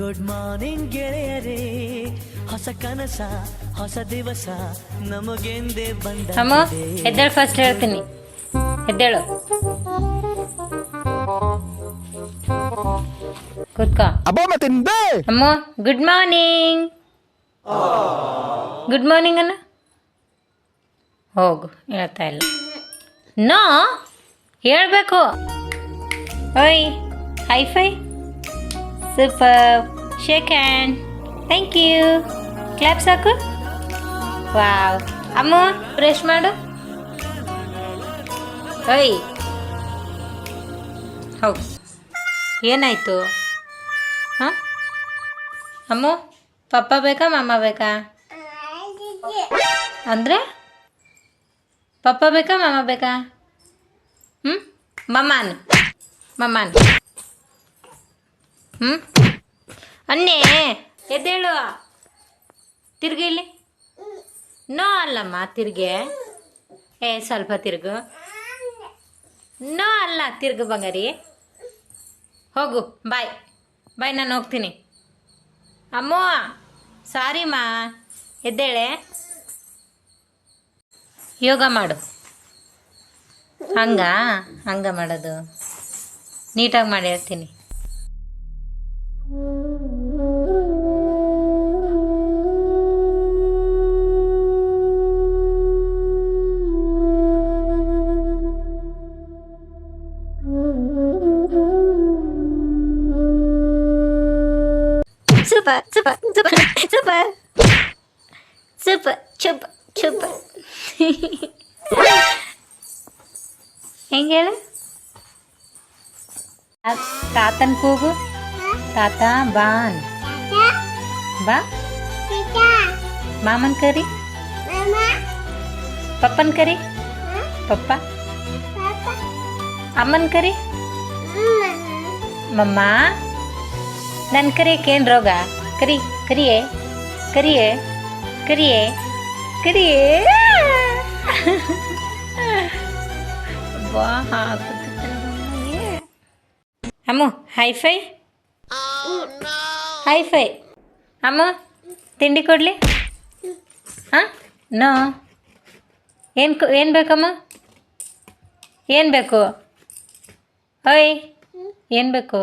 Good morning ಗೆಳೆಯರೇ, ಹೊಸ ಕನಸ ಹೊಸ ದಿವಸ ನಮಗೆಂದೇ ಬಂದ. ಅಮ್ಮ ಎದ್ದೇಳು, ಫಸ್ಟ್ ಹೇಳ್ತೀನಿ, ಎದ್ದೇಳು, ಕೂತ್ಕೋ. ಅಮ್ಮ ಗುಡ್ ಮಾರ್ನಿಂಗ್, ಗುಡ್ ಮಾರ್ನಿಂಗ್ ಅನ್ನ. ಹೋಗು, ಹೇಳ್ತಾ ಇಲ್ಲ. ನೋ ಹೇಳ್ಬೇಕು. ಓಯ್ high five, super, shake hand, thank you, clap ಸಾಕು. ವಾವ್. ಅಮ್ಮ ಬ್ರಷ್ ಮಾಡು. ಓಯ್ ಹೋಗು. ಏನಾಯಿತು? ಹಾಂ ಅಮ್ಮ, ಪಪ್ಪ ಬೇಕಾ ಮಮ್ಮ ಬೇಕಾ? ಅಂದರೆ ಪಪ್ಪ ಬೇಕಾ ಮಮ್ಮ ಬೇಕಾ? ಮಮ್ಮಾನ್ ಮಮ್ಮಾನ್ ಅನ್ನೇ ಎದ್ದೇಳು, ತಿರ್ಗಿ ಇಲ್ಲಿ. ನೋ ಅಲ್ಲಮ್ಮ, ತಿರ್ಗೆ. ಸ್ವಲ್ಪ ತಿರ್ಗು. ನೋ ಅಲ್ಲ, ತಿರ್ಗು ಬಂಗಾರಿ. ಹೋಗು, ಬಾಯ್ ಬಾಯ್, ನಾನು ಹೋಗ್ತೀನಿ. ಅಮ್ಮ ಸಾರಿಮ್ಮ, ಎದ್ದೇಳೆ, ಯೋಗ ಮಾಡು. ಹಂಗ ಮಾಡೋದು, ನೀಟಾಗಿ ಮಾಡಿ ಹೇಳ್ತೀನಿ. Super, super, super, super, super, super, super. ಹೆಂಗೆ ಹೇಳು? ತಾತನ್ ಕೂಗು. ತಾತ ಬಾನ್ ಬಾ. ಮಾಮನ್ ಕರಿ, ಪಪ್ಪನ್ ಕರಿ, ಪಪ್ಪ. ಅಮ್ಮನ್ ಕರಿ, ಮಮ್ಮ. ನನ್ನ ಕರಿಯಕ್ಕೇನು ರೋಗ? ಕರಿ ಕರಿಯೇ ಕರಿಯೇ ಕರಿಯೇ ಕರಿಯೇ. ಅಮ್ಮ ಹೈ-ಫೈ, ಹೈ-ಫೈ. ಅಮ್ಮ ತಿಂಡಿ ಕೊಡಲಿ? ಹಾಂ ನೋ. ಏನು ಬೇಕಮ್ಮ? ಏನು ಬೇಕು? ಓಯ್ ಏನು ಬೇಕು?